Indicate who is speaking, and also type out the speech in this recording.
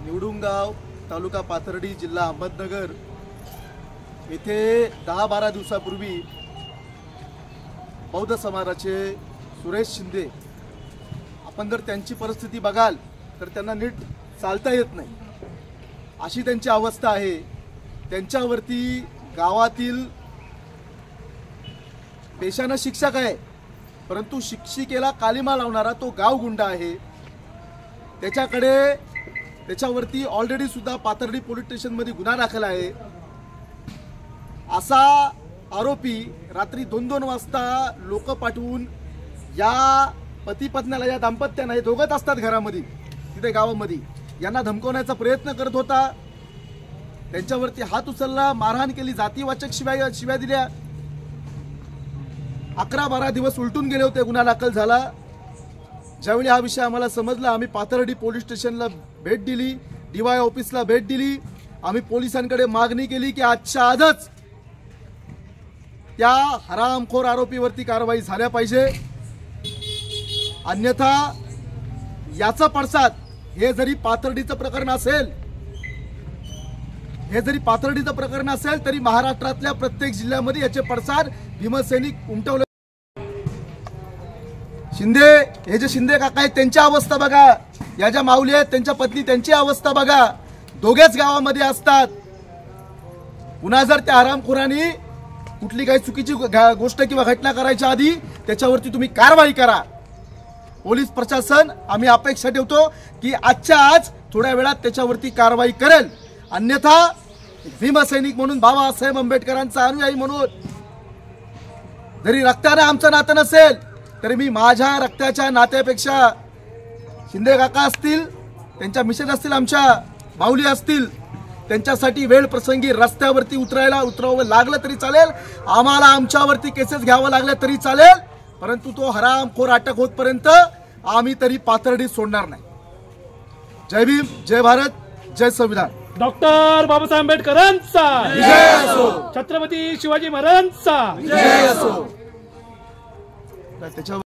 Speaker 1: निवडुंगाव तालुका पाथर्डी जिल्हा अहमदनगर येथे 10-12 दिवसापूर्वी बौद्ध समाजाचे सुरेश शिंदे, आपण जर त्यांची परिस्थिती बघाल तर त्यांना नीट चालता येत नाही अशी त्यांची अवस्था आहे। त्यांच्यावरती गावातील पेशानं शिक्षक आहे, परंतु शिक्षिकेला कालिमा लावणारा तो गावगुंडा आहे। त्याच्यावरती ऑलरेडी सुद्धा पाथर्डी पोलीस स्टेशन मध्ये गुन्हा दाखल आहे। असा आरोपी रात्री 2-2 वाजता लोक पाठवून या पती पत्नीला, या दाम्पत्याला, हे दोघंच असतात घरामध्ये तिथे गावामध्ये, यांना धमकवण्याचा प्रयत्न करत होता। त्यांच्यावरती हात उचलला, मारहाण केली, जातीवाचक शिव्या दिल्या। 11-12 दिवस उलटून गेले होते गुन्हा दाखल झाला। ज्यावेळी हा विषय आम्हाला समजला, आम्ही पाथर्डी पोलीस स्टेशनला भेट दिली, DY ऑफिसला भेट दिली। आम्ही पोलिसांकडे मागणी केली की आजच्या आजच त्या हरामखोर आरोपीवरती कारवाई झाल्या पाहिजे, अन्यथा याचा पडसाद, हे जरी पाथर्डीचं प्रकरण असेल तरी महाराष्ट्रातल्या प्रत्येक जिल्ह्यामध्ये याचे पडसाद भीमसैनिक उमटवले। शिंदे, हे जे शिंदे काका आहेत त्यांची अवस्था बघा, या ज्या माऊली आहेत त्यांच्या पत्नी, त्यांची अवस्था बघा, दोघेच गावामध्ये असतात। पुन्हा जर त्या हरामखोरांनी कुठली काही चुकीची गोष्ट किंवा घटना करायच्या आधी त्याच्यावरती तुम्ही कारवाई करा। पोलीस प्रशासन आम्ही अपेक्षा ठेवतो की आजच्या आज थोड्या वेळात त्याच्यावरती कारवाई करेल, अन्यथा भीमसैनिक म्हणून, बाबासाहेब आंबेडकरांचा अनुयायी म्हणून, जरी रक्ताने आमचं नातं नसेल तरी मी माझ्या रक्ताच्या नात्यापेक्षा शिंदे काका असतील, त्यांच्या मिसेस असतील, आमच्या माऊली असतील, त्यांच्यासाठी वेळ प्रसंगी रस्त्यावरती उतरावं लागलं तरी चालेल, आम्हाला आमच्यावरती केसेस घ्यावं लागल्या तरी चालेल, परंतु तो हरामखोर अटक होतपर्यंत आम्ही तरी पाथर्डी सोडणार नाही। जय भीम, जय भारत, जय संविधान।
Speaker 2: डॉक्टर बाबासाहेब आंबेडकरांचा
Speaker 1: विजय असो,
Speaker 2: छत्रपती शिवाजी महाराजांचा
Speaker 1: विजय असो।